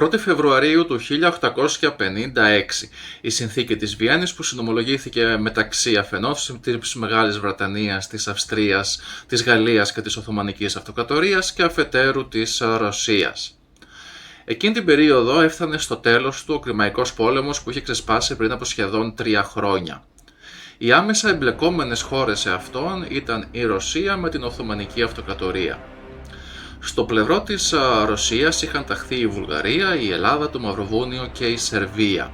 1η Φεβρουαρίου του 1856, η συνθήκη της Βιέννης που συνομολογήθηκε μεταξύ αφενός της Μεγάλης Βρετανίας, της Αυστρίας, της Γαλλίας και της Οθωμανικής Αυτοκρατορίας και αφετέρου της Ρωσίας. Εκείνη την περίοδο έφτανε στο τέλος του ο Κρημαϊκός πόλεμος που είχε ξεσπάσει πριν από σχεδόν 3 χρόνια. Οι άμεσα εμπλεκόμενες χώρες σε αυτόν ήταν η Ρωσία με την Οθωμανική Αυτοκρατορία. Στο πλευρό της Ρωσίας είχαν ταχθεί η Βουλγαρία, η Ελλάδα, το Μαυροβούνιο και η Σερβία.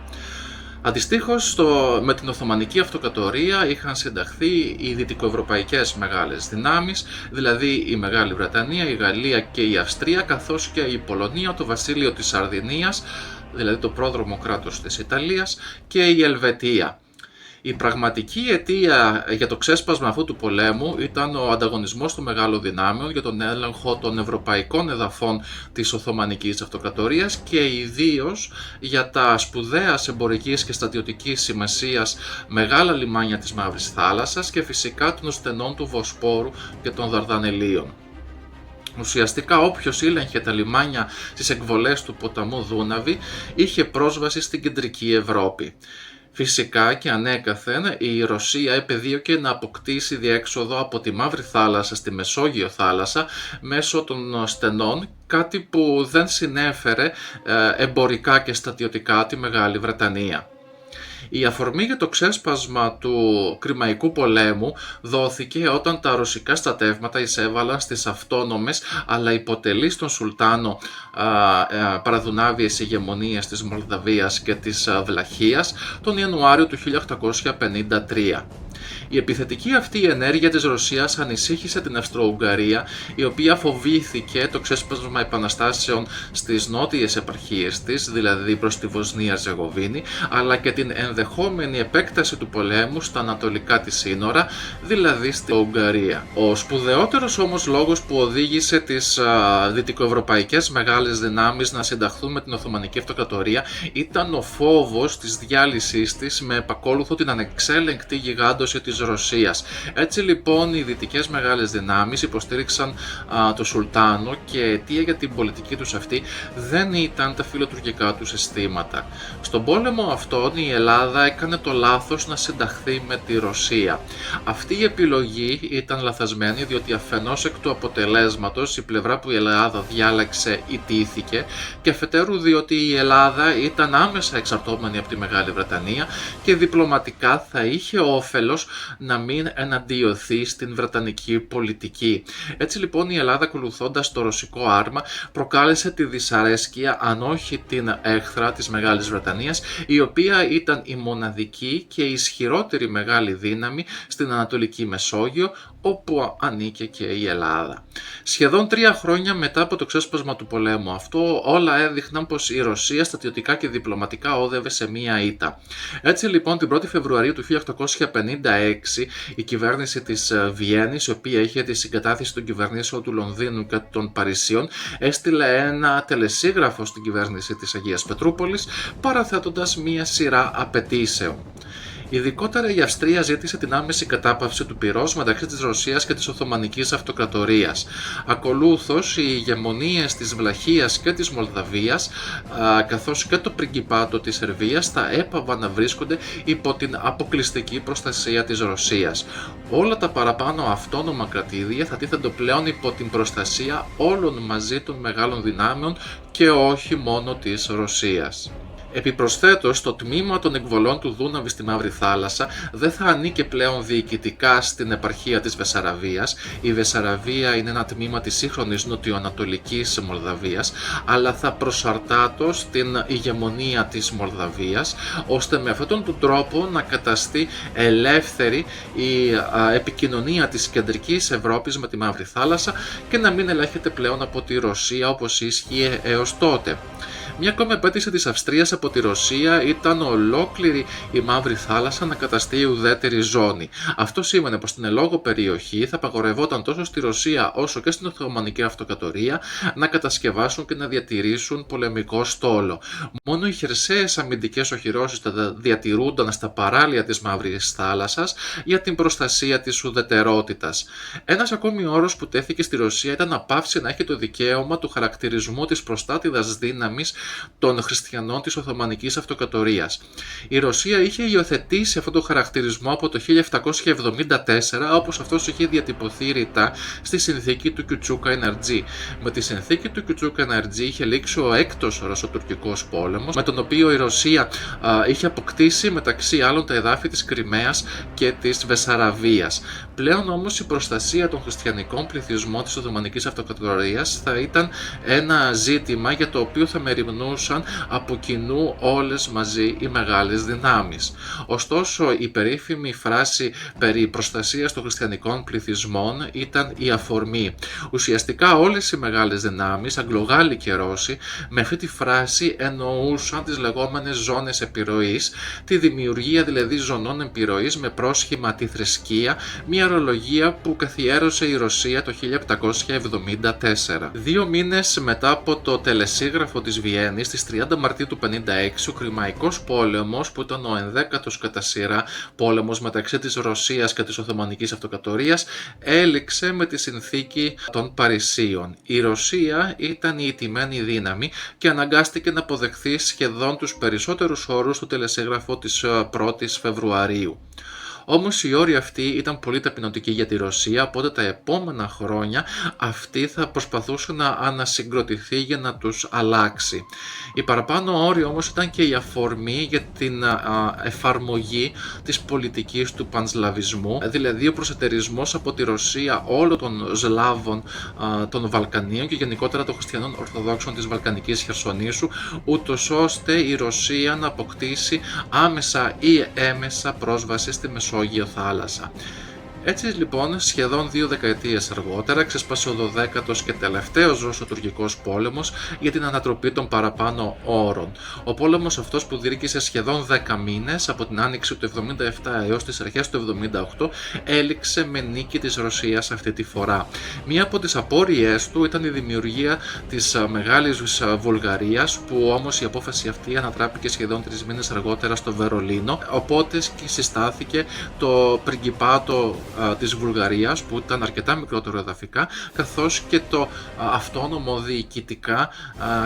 Αντιστοίχως με την Οθωμανική Αυτοκρατορία είχαν συνταχθεί οι δυτικοευρωπαϊκές μεγάλες δυνάμεις, δηλαδή η Μεγάλη Βρετανία, η Γαλλία και η Αυστρία, καθώς και η Πολωνία, το Βασίλειο της Σαρδινίας, δηλαδή το πρόδρομο κράτος της Ιταλίας, και η Ελβετία. Η πραγματική αιτία για το ξέσπασμα αυτού του πολέμου ήταν ο ανταγωνισμός των μεγάλων δυνάμεων για τον έλεγχο των ευρωπαϊκών εδαφών της Οθωμανικής Αυτοκρατορίας και ιδίως για τα σπουδαία εμπορικής και στρατιωτικής σημασίας μεγάλα λιμάνια της Μαύρης Θάλασσας και φυσικά των στενών του Βοσπόρου και των Δαρδανελίων. Ουσιαστικά όποιος ήλεγχε τα λιμάνια στις εκβολές του ποταμού Δούναβη είχε πρόσβαση στην κεντρική Ευρώπη. Φυσικά και ανέκαθεν η Ρωσία επεδίωκε να αποκτήσει διέξοδο από τη Μαύρη Θάλασσα στη Μεσόγειο θάλασσα μέσω των στενών, κάτι που δεν συνέφερε εμπορικά και στρατιωτικά τη Μεγάλη Βρετανία. Η αφορμή για το ξέσπασμα του Κρημαϊκού πολέμου δόθηκε όταν τα ρωσικά στρατεύματα εισέβαλαν στις αυτόνομες αλλά υποτελείς των Σουλτάνο παραδουνάβιες ηγεμονίες της Μολδαβίας και της Βλαχίας τον Ιανουάριο του 1853. Η επιθετική αυτή ενέργεια της Ρωσίας ανησύχησε την Αυστρο-Ουγγαρία, η οποία φοβήθηκε το ξέσπασμα επαναστάσεων στις νότιες επαρχίες της, δηλαδή προς τη Βοσνία-Ζεγοβίνη, αλλά και την ενδεχόμενη επέκταση του πολέμου στα ανατολικά της σύνορα, δηλαδή στη Ουγγαρία. Ο σπουδαιότερος όμως λόγος που οδήγησε τις δυτικοευρωπαϊκές μεγάλες δυνάμεις να συνταχθούν με την Οθωμανική Αυτοκρατορία ήταν ο φόβος της διάλυσής της με επακόλουθο την ανεξέλεγκτη γιγάντωση της Ρωσίας. Έτσι λοιπόν οι δυτικές μεγάλες δυνάμεις υποστήριξαν το Σουλτάνο και αιτία για την πολιτική τους αυτή δεν ήταν τα φιλοτουρκικά τους αισθήματα. Στον πόλεμο αυτόν η Ελλάδα έκανε το λάθος να συνταχθεί με τη Ρωσία. Αυτή η επιλογή ήταν λαθασμένη διότι αφενός εκ του αποτελέσματος η πλευρά που η Ελλάδα διάλεξε ιτήθηκε και αφετέρου διότι η Ελλάδα ήταν άμεσα εξαρτώμενη από τη Μεγάλη Βρετανία και διπλωματικά θα είχε όφελος να μην εναντιωθεί στην βρετανική πολιτική. Έτσι λοιπόν η Ελλάδα, ακολουθώντας το ρωσικό άρμα, προκάλεσε τη δυσαρέσκεια αν όχι την έχθρα της Μεγάλης Βρετανίας, η οποία ήταν η μοναδική και ισχυρότερη μεγάλη δύναμη στην Ανατολική Μεσόγειο, όπου ανήκε και η Ελλάδα. Σχεδόν 3 χρόνια μετά από το ξέσπασμα του πολέμου αυτό, όλα έδειχναν πως η Ρωσία στρατιωτικά και διπλωματικά όδευε σε μία ήττα. Έτσι λοιπόν την 1η Φεβρουαρίου του 1856 η κυβέρνηση της Βιέννης, η οποία είχε τη συγκατάθεση των κυβερνήσεων του Λονδίνου και των Παρισίων, έστειλε ένα τελεσίγραφο στην κυβέρνηση της Αγίας Πετρούπολης παραθέτοντας μία σειρά απαιτήσεων. Ειδικότερα η Αυστρία ζήτησε την άμεση κατάπαυση του πυρός μεταξύ της Ρωσίας και της Οθωμανικής Αυτοκρατορίας. Ακολούθως, οι ηγεμονίες της Βλαχίας και της Μολδαβίας, καθώς και το πριγκιπάτο της Σερβίας, θα έπαβαν να βρίσκονται υπό την αποκλειστική προστασία της Ρωσίας. Όλα τα παραπάνω αυτόνομα κρατήδια θα τίθενται πλέον υπό την προστασία όλων μαζί των μεγάλων δυνάμεων και όχι μόνο της Ρωσίας. Επιπροσθέτως, το τμήμα των εκβολών του Δούναβη στη Μαύρη Θάλασσα δεν θα ανήκε πλέον διοικητικά στην επαρχία της Βεσαραβίας. Η Βεσαραβία είναι ένα τμήμα της σύγχρονης νοτιοανατολικής Μολδαβίας, αλλά θα προσαρτάτω στην ηγεμονία της Μολδαβίας, ώστε με αυτόν τον τρόπο να καταστεί ελεύθερη η επικοινωνία της κεντρικής Ευρώπης με τη Μαύρη Θάλασσα και να μην ελέγχεται πλέον από τη Ρωσία όπως ίσχυε έως τότε. Μια ακόμη απέτηση της Αυστρίας από τη Ρωσία ήταν ολόκληρη η Μαύρη Θάλασσα να καταστεί ουδέτερη ζώνη. Αυτό σήμαινε πως στην ελόγω περιοχή θα απαγορευόταν τόσο στη Ρωσία όσο και στην Οθωμανική Αυτοκρατορία να κατασκευάσουν και να διατηρήσουν πολεμικό στόλο. Μόνο οι χερσαίες αμυντικές οχυρώσεις θα διατηρούνταν στα παράλια της Μαύρης Θάλασσας για την προστασία της ουδετερότητας. Ένας ακόμη όρος που τέθηκε στη Ρωσία ήταν να πάυσει να έχει το δικαίωμα του χαρακτηρισμού της προστάτηδας δύναμης των χριστιανών της Οθωμανικής Αυτοκρατορίας. Η Ρωσία είχε υιοθετήσει αυτόν τον χαρακτηρισμό από το 1774, όπως αυτός είχε διατυπωθεί ρητά στη συνθήκη του Κιουτσούκα-Εναρτζή. Με τη συνθήκη του Κιουτσούκα-Εναρτζή είχε λήξει ο έκτος Ρωσοτουρκικός πόλεμος, με τον οποίο η Ρωσία είχε αποκτήσει μεταξύ άλλων τα εδάφη της Κριμαίας και της Βεσαραβίας. Πλέον όμως η προστασία των χριστιανικών πληθυσμών της Οθωμανικής Αυτοκρατορίας θα ήταν ένα ζήτημα για το οποίο θα μεριμνούσαν από κοινού όλες μαζί οι μεγάλες δυνάμεις. Ωστόσο, η περίφημη φράση περί προστασίας των χριστιανικών πληθυσμών ήταν η αφορμή. Ουσιαστικά όλες οι μεγάλες δυνάμεις, Αγγλογάλοι και Ρώσοι, με αυτή τη φράση εννοούσαν τις λεγόμενες ζώνες επιρροής, τη δημιουργία δηλαδή ζωνών επιρροής με πρόσχημα τη θρησκεία, μια ορολογία που καθιέρωσε η Ρωσία το 1774. 2 μήνες μετά από το τελεσίγραφο της Βιέννης, στις 30 Μαρτίου του 1956, ο Κρημαϊκός πόλεμος, που ήταν ο 11ος κατά σειρά πόλεμος μεταξύ της Ρωσίας και της Οθωμανικής Αυτοκρατορίας, έληξε με τη συνθήκη των Παρισίων. Η Ρωσία ήταν η ηττημένη δύναμη και αναγκάστηκε να αποδεχθεί σχεδόν τους περισσότερους όρους του τελεσίγραφου της 1ης Φεβρουαρίου. Όμως οι όροι αυτοί ήταν πολύ ταπεινωτικοί για τη Ρωσία, οπότε τα επόμενα χρόνια αυτή θα προσπαθούσε να ανασυγκροτηθεί για να τους αλλάξει. Οι παραπάνω όροι όμως ήταν και η αφορμή για την εφαρμογή της πολιτικής του πανσλαβισμού, δηλαδή ο προσετερισμός από τη Ρωσία όλων των Σλάβων των Βαλκανίων και γενικότερα των χριστιανών Ορθοδόξων της Βαλκανικής Χερσονήσου, ούτως ώστε η Ρωσία να αποκτήσει άμεσα ή έμεσα πρόσβαση στη Μεσόγειο θάλασσα. Έτσι λοιπόν, σχεδόν 2 δεκαετίες αργότερα, ξέσπασε ο 12ος και τελευταίος Ρωσοτουρκικός πόλεμος για την ανατροπή των παραπάνω όρων. Ο πόλεμος αυτός, που διήρκησε σχεδόν 10 μήνες, από την άνοιξη του 1977 έως τις αρχές του 1978, έληξε με νίκη της Ρωσίας αυτή τη φορά. Μία από τις απόρριές του ήταν η δημιουργία της Μεγάλης Βουλγαρίας, που όμως η απόφαση αυτή ανατράπηκε σχεδόν 3 μήνες αργότερα στο Βερολίνο, οπότε συστάθηκε το πριγκιπάτο της Βουλγαρίας, που ήταν αρκετά μικρότερο εδαφικά, καθώς και το αυτόνομο διοικητικά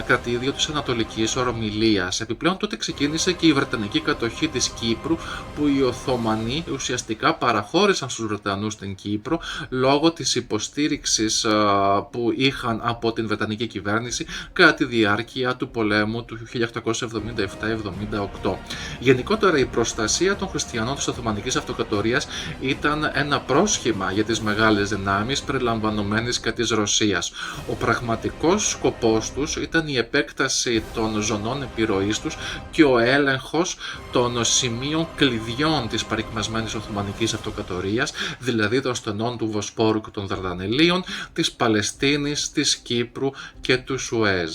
κρατήδιο της Ανατολικής Ρωμυλίας. Επιπλέον τότε ξεκίνησε και η Βρετανική κατοχή της Κύπρου, που οι Οθωμανοί ουσιαστικά παραχώρησαν στους Βρετανούς την Κύπρο λόγω της υποστήριξης που είχαν από την Βρετανική κυβέρνηση κατά τη διάρκεια του πολέμου του 1877-78. Γενικότερα η προστασία των χριστιανών της Οθωμανικής Αυτοκρατορίας ήταν ένα πρόσχημα για τις μεγάλες δυνάμεις περιλαμβανομένης και της Ρωσίας. Ο πραγματικός σκοπός τους ήταν η επέκταση των ζωνών επιρροής τους και ο έλεγχος των σημείων κλειδιών της παρικμασμένης Οθωμανικής Αυτοκρατορίας, δηλαδή των στενών του Βοσπόρου και των Δαρδανελίων, της Παλαιστίνης, της Κύπρου και του Σουέζ.